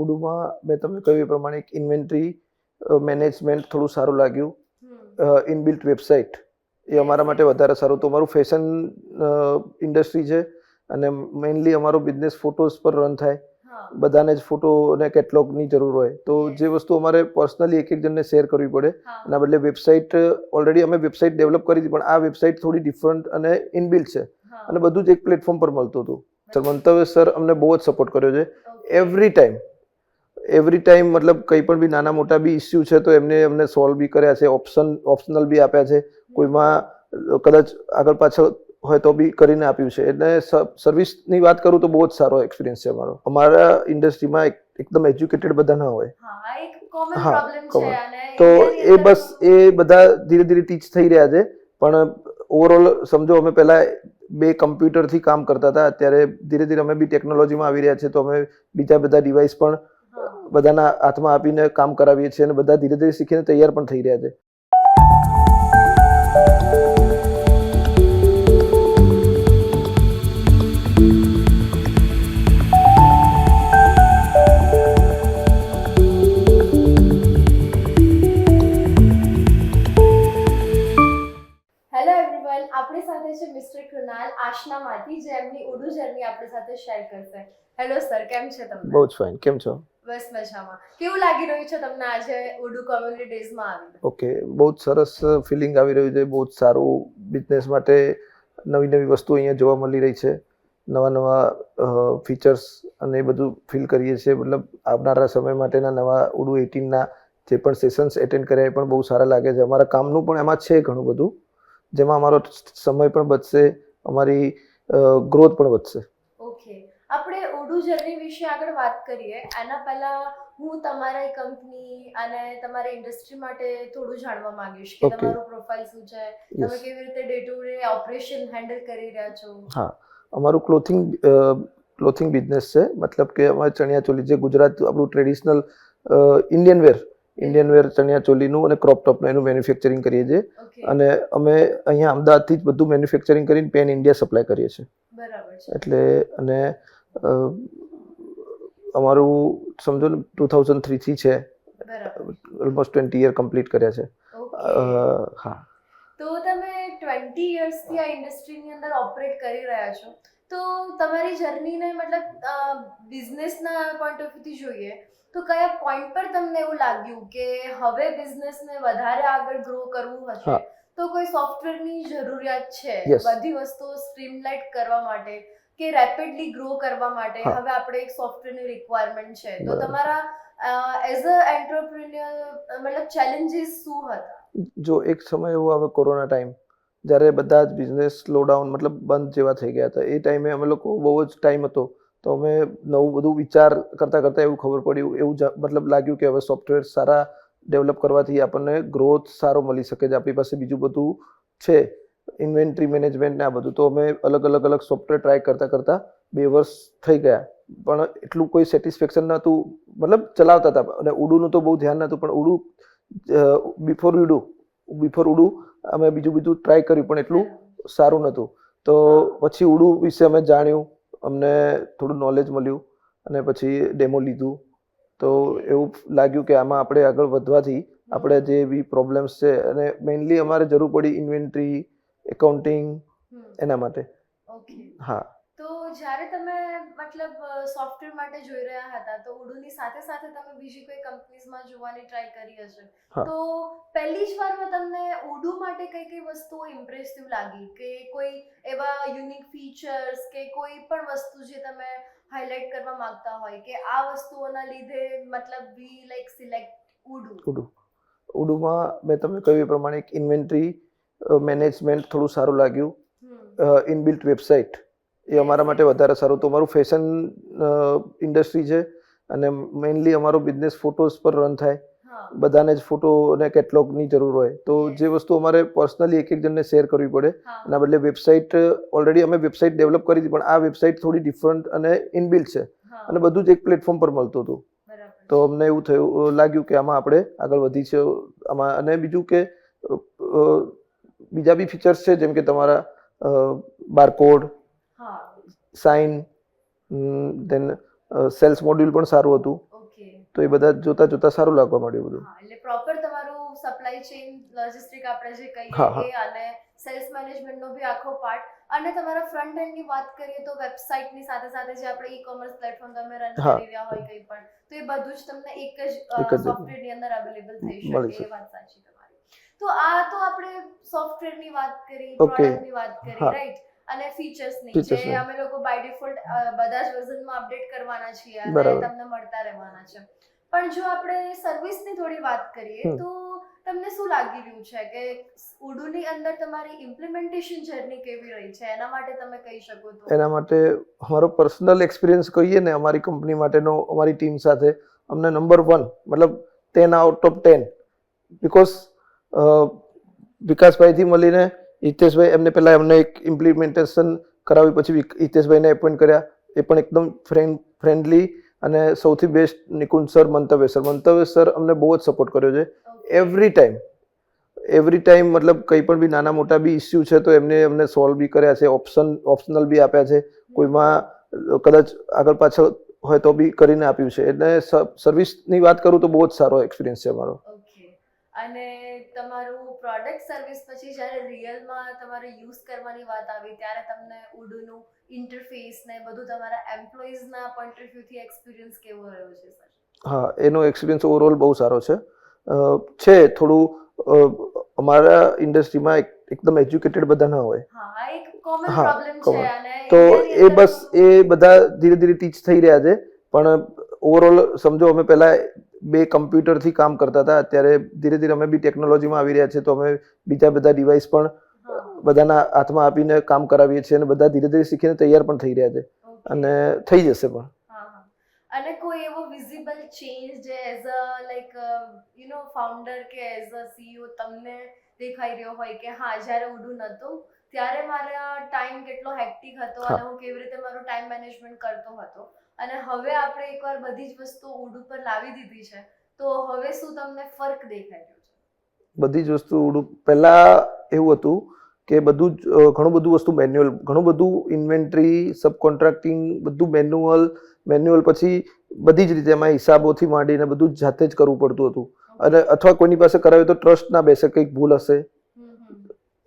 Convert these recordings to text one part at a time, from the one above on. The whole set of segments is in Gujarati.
ઉડુમાં મેં તમને કહ્યું એ પ્રમાણે એક ઇન્વેન્ટરી મેનેજમેન્ટ થોડું સારું લાગ્યું. ઇનબિલ્ટ વેબસાઇટ એ અમારા માટે વધારે સારું. તો અમારું ફેશન ઇન્ડસ્ટ્રી છે અને મેઇનલી અમારો બિઝનેસ ફોટોઝ પર રન થાય. બધાને જ ફોટો અને કેટલોગની જરૂર હોય તો જે વસ્તુ અમારે પર્સનલી એક જણને શેર કરવી પડે એના બદલે વેબસાઇટ ઓલરેડી અમે વેબસાઇટ ડેવલપ કરી હતી, પણ આ વેબસાઇટ થોડી ડિફરન્ટ અને ઇનબિલ્ટ છે અને બધું જ એક પ્લેટફોર્મ પર મળતું હતું. સર મંતવ્ય સર અમને બહુ જ સપોર્ટ કર્યો છે એવરી ટાઈમ. મતલબ કંઈ પણ બી નાના મોટા બી ઇસ્યુ છે તો એમને અમને સોલ્વ બી કર્યા છે, ઓપ્શનલ બી આપ્યા છે, કોઈમાં કદાચ આગળ પાછળ હોય તો બી કરીને આપ્યું છે. એટલે સર્વિસની વાત કરું તો બહુ જ સારો એક્સપિરિયન્સ છે અમારો. અમારા ઇન્ડસ્ટ્રીમાં એકદમ એજ્યુકેટેડ બધા ના હોય. તો એ બધા ધીરે ધીરે ટીચ થઈ રહ્યા છે. પણ ઓવરઓલ સમજો અમે પહેલા 2 કમ્પ્યુટરથી કામ કરતા હતા, અત્યારે ધીરે ધીરે અમે બી ટેકનોલોજીમાં આવી રહ્યા છીએ તો અમે બીજા બધા ડિવાઇસ પણ બધાના હાથમાં આપીને કામ કરાવીએ છીએ અને બધા ધીરે ધીરે શીખીને તૈયાર પણ થઈ રહ્યા છે. આપણી સાથે છે મિસ્ટર કૃણાલ આશનામાંથી, જે એમની ઉડુ જર્ની આપણી સાથે શેર કરશે. હેલો સર, કેમ છે તમને? બહુ જ ફાઇન. કેમ છો? બસ મજામાં. કેવું લાગી રહ્યું છે તમને આજે ઉડુ કોમ્યુનિટી ડેઝમાં આવીને? ઓકે, બહુ જ સરસ ફિલિંગ આવી રહ્યું છે. બહુ જ સારું. બિઝનેસ માટે નવી નવી વસ્તુ અહીંયા જોવા મળી રહી છે, નવા ફીચર્સ અને એ બધું ફીલ કરીએ છીએ. મતલબ આવનારા સમય માટેના નવા ઉડુ 18ના જે પણ સેશન્સ એટેન્ડ કર્યા એ પણ બહુ સારા લાગે છે. અમારા કામનું પણ એમાં છે ઘણું બધું, જેમાં અમારો સમય પણ બચશે, અમારી ગ્રોથ પણ વધશે. ઓકે, આપણે ઉડુ જર્ની વિશે આગળ વાત કરીએ એના પહેલા હું તમારી કંપની અને તમારી ઇન્ડસ્ટ્રી માટે થોડું જાણવા માંગીશ કે તમારું પ્રોફાઇલ શું છે, તમે કેવી રીતે day to day operation handle કરી રહ્યા છો. હા, અમારું ક્લોથિંગ બિઝનેસ છે. મતલબ કે અમારે ચણિયા ચોલી, જે ગુજરાત આપણું ટ્રેડિશનલ ઇન્ડિયન વેર ચણિયા ચોલીનું અને ક્રોપ ટોપનું એનું મેન્યુફેક્ચરિંગ કરીએ છીએ. અને અમે અહીંયા અમદાવાદથી જ બધું મેન્યુફેક્ચરિંગ કરીને પેન ઇન્ડિયા સપ્લાય કરીએ છીએ. બરાબર છે. એટલે અને અમારું સમજો ને 2003 થી છે, ઓલમોસ્ટ 20 યર કમ્પ્લીટ કર્યા છે. હા. તો તમે 20 યર્સથી આ ઇન્ડસ્ટ્રીની અંદર ઓપરેટ કરી રહ્યા છો, તો તમારી જર્નીને મતલબ બિઝનેસના પોઈન્ટ ઓફ વ્યૂથી જોઈએ તો કયા પોઈન્ટ પર તમને એવું લાગ્યું કે હવે બિઝનેસને વધારે આગળ ગ્રો કરવું હશે તો કોઈ સોફ્ટવેરની જરૂરિયાત છે બધી વસ્તુઓ સ્ટ્રીમલાઇન કરવા માટે કે રેપિડલી ગ્રો કરવા માટે હવે આપણે એક સોફ્ટવેરની રિક્વાયરમેન્ટ છે, તો તમારા એઝ અ એન્ટરપ્રિન્યોર મતલબ ચેલેન્જીસ શું હતા? જો એક સમય એવો આવે કોરોના ટાઈમ, જ્યારે બધા જ બિઝનેસ સ્લોડાઉન મતલબ બંધ જેવા થઈ ગયા હતા. એ ટાઈમે અમે લોકો બહુ જ ટાઈમ હતો તો અમે નવું બધું વિચાર કરતાં એવું ખબર પડ્યું, એવું મતલબ લાગ્યું કે હવે સોફ્ટવેર સારા ડેવલપ કરવાથી આપણને ગ્રોથ સારો મળી શકે છે. આપણી પાસે બીજું બધું છે, ઇન્વેન્ટરી મેનેજમેન્ટ ને આ બધું. તો અમે અલગ સોફ્ટવેર ટ્રાય કરતાં 2 વર્ષ થઈ ગયા, પણ એટલું કોઈ સેટિસ્ફેક્શન નહોતું. મતલબ ચલાવતા હતા અને ઉડુનું તો બહુ ધ્યાન નહોતું, પણ ઉડુ બિફોર ઉડુ અમે બીજું ટ્રાય કર્યું પણ એટલું સારું નહોતું. તો પછી ઉડુ વિશે અમે જાણ્યું, અમને થોડું નોલેજ મળ્યું અને પછી ડેમો લીધું. તો એવું લાગ્યું કે આમાં આપણે આગળ વધવાથી આપણે જે બી પ્રોબ્લેમ્સ છે, અને મેઇનલી અમારે જરૂર પડી ઇન્વેન્ટરી, એકાઉન્ટિંગ એના માટે. હા. તો જ્યારે તમે મતલબ સોફ્ટવેર માટે જોઈ રહ્યા હતા તો ઉડુની સાથે સાથે તમે બીજી કોઈ કંપનીઝમાં જોવાની ટ્રાય કરી હશે, તો પહેલી જ વારમાં તમને ઉડુ માટે કઈ વસ્તુઓ ઇમ્પ્રેસિવ લાગી કે કોઈ એવા યુનિક ફીચર્સ કે કોઈ પણ વસ્તુ જે તમે હાઇલાઇટ કરવા માંગતા હોય કે આ વસ્તુઓના લીધે મતલબ વી લાઈક સિલેક્ટ ઉડુમાં મેં તમને કહ્યું એ પ્રમાણે એક ઇન્વેન્ટરી મેનેજમેન્ટ થોડું સારું લાગ્યું. ઇનબિલ્ટ વેબસાઇટ એ અમારા માટે વધારે સારું. તો અમારું ફેશન ઇન્ડસ્ટ્રી છે અને મેઇનલી અમારો બિઝનેસ ફોટોઝ પર રન થાય. બધાને જ ફોટો અને કેટલોગની જરૂર હોય તો જે વસ્તુ અમારે પર્સનલી એક જણને શેર કરવી પડે એના બદલે વેબસાઇટ ઓલરેડી અમે વેબસાઇટ ડેવલપ કરી હતી, પણ આ વેબસાઇટ થોડી ડિફરન્ટ અને ઇનબિલ્ટ છે અને બધું જ એક પ્લેટફોર્મ પર મળતું હતું. તો અમને એવું લાગ્યું કે આમાં આપણે આગળ વધી છે આમાં. અને બીજું કે બીજા બી ફીચર્સ છે, જેમ કે તમારા બારકોડ, સાઇન, દેન સેલ્સ મોડ્યુલ પણ સારું હતું. તો એ બધા જોતા જોતા સારું લાગવા માંડ્યું બધું. હા, એટલે પ્રોપર તમારું સપ્લાય ચેઇન લોજિસ્ટિક આપણે જે હા, કહીએ એ અને સેલ્સ મેનેજમેન્ટનો બી આખો પાર્ટ અને તમારા ફ્રન્ટ એન્ડની વાત કરીએ તો વેબસાઇટની સાથે સાથે જે આપણે ઈ-કોમર્સ પ્લેટફોર્મ તમે રન હા. કરી રહ્યા હોય કંઈ પણ તો એ બધું જ તમને એક જ એક જ સોફ્ટવેરની અંદર અવેલેબલ થઈ મળી શકે, શકે. એ વાત સાચી તમારી. તો આ તો આપણે સોફ્ટવેરની વાત કરી, Okay. પ્રોડક્ટની વાત કરી, હા. રાઈટ? અને ફીચર્સની Features જે ની. અમે લોકો બાય ડિફોલ્ટ બધા જ વર્ઝનમાં અપડેટ કરવાના છીએ અને બરાબર. તમને મળતા રહેવાના છે. પણ જો આપણે સર્વિસની થોડી વાત કરીએ હમ. તો તમને શું લાગી રહ્યું છે કે ઉડુની અંદર તમારી ઇમ્પ્લિમેન્ટેશન જર્ની કેવી રહી છે? એના માટે તમે કહી શકો તો. એના માટે અમારો પર્સનલ એક્સપિરિયન્સ કહીએ ને અમારી કંપની માટેનો અમારી ટીમ સાથે અમને નંબર 1 મતલબ 10 આઉટ ઓફ 10 બીકોઝ વિકાસભાઈથી મળીને હિતેશભાઈ એમને પહેલા એમને એક ઇમ્પ્લિમેન્ટેશન કરાવી પછી હિતેશભાઈને એપોઇન્ટ કર્યા. એ પણ એકદમ ફ્રેન્ડલી અને સૌથી બેસ્ટ નિકુંજ સર, મંતવ્ય સર અમને બહુ જ સપોર્ટ કર્યો છે એવરી ટાઈમ મતલબ કંઈ પણ બી નાના મોટા બી ઇસ્યુ છે તો એમને અમને સોલ્વ બી કર્યા છે, ઓપ્શનલ બી આપ્યા છે, કોઈમાં કદાચ આગળ પાછળ હોય તો બી કરીને આપ્યું છે. એટલે સર્વિસની વાત કરું તો બહુ જ સારો એક્સપિરિયન્સ છે અમારો. ઓકે. અને તમારું પ્રોડક્ટ સર્વિસ પછી જ્યારે રિયલમાં તમારે યુઝ કરવાની વાત આવી ત્યારે તમને ઉડુનું ઇન્ટરફેસ ને બધું તમારા એમ્પ્લોઈઝના પોઈન્ટ ઓફ વ્યૂથી એક્સપિરિયન્સ કેવો રહ્યો છે સર? હા, એનો એક્સપિરિયન્સ ઓવરઓલ બહુ સારો છે. થોડું અમારા ઇન્ડસ્ટ્રીમાં એકદમ એજ્યુકેટેડ બધા ના હોય. હા, આ એક કોમન હા, પ્રોબ્લેમ છે common. અને તો ઇન્ડિયાની એ અંદર બસ એ બધા ધીરે ધીરે ટીચ થઈ રહ્યા છે. પણ ઓવરઓલ સમજો અમે પહેલા 2 કમ્પ્યુટરથી કામ કરતા હતા, અત્યારે ધીરે ધીરે અમે બી ટેકનોલોજીમાં આવી રહ્યા છે તો અમે બીજા બધા ડિવાઇસ પણ બધાના હાથમાં આપીને કામ કરાવીએ છીએ અને બધા ધીરે ધીરે શીખીને તૈયાર પણ થઈ રહ્યા છે અને થઈ જશે પણ. અને કોઈ એવો વિઝિબલ ચેન્જ જે એઝ અ લાઈક ફાઉન્ડર કે એઝ અ સીઈઓ તમને દેખાઈ રહ્યો હોય કે હા, જ્યારે ઉડુ નહોતું ત્યારે મારા ટાઈમ કેટલો હેક્ટિક હતો અને હું કેવી રીતે મારું ટાઈમ મેનેજમેન્ટ કરતો હતો અને હવે આપણે એકવાર બધી જ વસ્તુ ઉડુ પર લાવી દીધી છે તો હવે શું તમને ફરક દેખાઈ રહ્યો છે? બધી જ વસ્તુ ઉડુ પહેલા એવું હતું કે બધું જ ઘણું બધું વસ્તુ મેન્યુઅલ, ઘણું બધું ઇન્વેન્ટરી, સબ કોન્ટ્રાક્ટિંગ બધું મેન્યુઅલ પછી બધી જ રીતે એમાં હિસાબોથી માંડીને બધું જ જાતે જ કરવું પડતું હતું. અને અથવા કોઈની પાસે કરાવે તો ટ્રસ્ટ ના બેસે, કંઈક ભૂલ હશે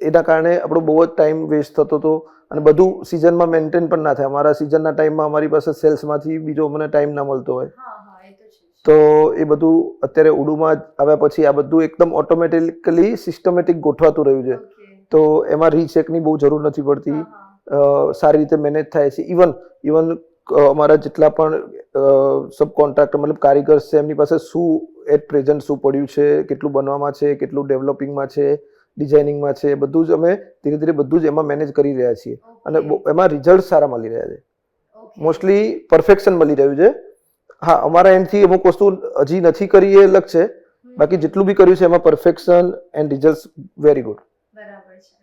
એના કારણે આપણો બહુ જ ટાઈમ વેસ્ટ થતો હતો અને બધું સિઝનમાં મેન્ટેન પણ ના થાય. અમારા સિઝનના ટાઈમમાં અમારી પાસે સેલ્સમાંથી બીજો મને ટાઈમ ના મળતો હોય. તો એ બધું અત્યારે ઉડુમાં આવ્યા પછી આ બધું એકદમ ઓટોમેટિકલી સિસ્ટમેટિક ગોઠવાતું રહ્યું છે. તો એમાં રીચેકની બહુ જરૂર નથી પડતી. સારી રીતે મેનેજ થાય છે. ઇવન અમારા જેટલા પણ સબ કોન્ટ્રાક્ટર મતલબ કારીગર્સ છે એમની પાસે શું એટ પ્રેઝન્ટ શું પડ્યું છે, કેટલું બનવામાં છે, કેટલું ડેવલપિંગમાં છે, ડિઝાઇનિંગમાં છે, બધું જ અમે ધીરે ધીરે બધું જ એમાં મેનેજ કરી રહ્યા છીએ અને એમાં રિઝલ્ટ સારા મળી રહ્યા છે. મોસ્ટલી પરફેક્શન મળી રહ્યું છે. હા, અમારા એન્ડથી અમુક વસ્તુ હજી નથી કરી એ અલગ છે, બાકી જેટલું બી કર્યું છે એમાં perfection and result very good. બરાબર છે.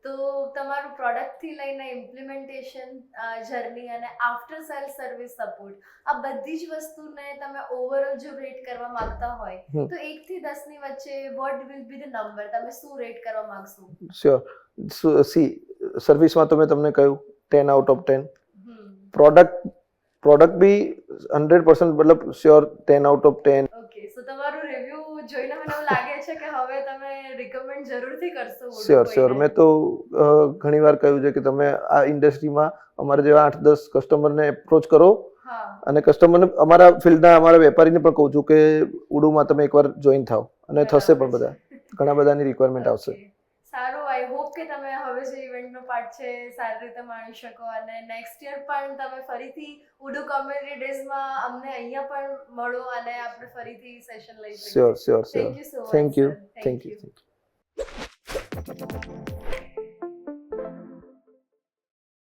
તો તમારું પ્રોડક્ટથી લઈને ઇમ્પ્લિમેન્ટેશન જર્ની અને આફ્ટર સેલ સર્વિસ સપોર્ટ આ બધી જ વસ્તુને તમે ઓવરઓલ જો રેટ કરવા માંગતા હોય તો 1 થી 10 ની વચ્ચે what will be the number? તમે શું રેટ કરવા માંગશો? શ્યોર. સર્વિસમાં તો મેં તમને કહ્યું 10 આઉટ ઓફ 10. પ્રોડક્ટ બી 100% મતલબ શ્યોર 10 આઉટ ઓફ 10. ઓકે, સો તમારું રિવ્યુ જોઈને મને એવું લાગે છે કે હવે તમે રિકમેન્ડ જરૂરથી કરશો. શ્યોર. મેં તો ઘણીવાર કહ્યું છે કે તમે આ ઇન્ડસ્ટ્રીમાં અમારા જેવા 8-10 કસ્ટમરને એપ્રોચ કરો અને કસ્ટમરને અમારા ફિલ્ડના અમારા વેપારીને પણ કહું છું કે ઉડુમાં તમે એકવાર જોઈન થાઓ અને થશે પણ બધા. ઘણા બધાની રિક્વાયરમેન્ટ આવશે. સારું. આઈ હોપ કે તમે હવે જે ઇવેન્ટનો પાર્ટ છે સારી રીતે માણી શકો અને નેક્સ્ટ યર પણ તમે ફરીથી ઉડુ કોમ્યુનિટી ડેઝમાં અમને અહીંયા પણ મળો અને આપણે ફરીથી સેશન લઈ શકીએ. Sure. Thank you so much. Thank you.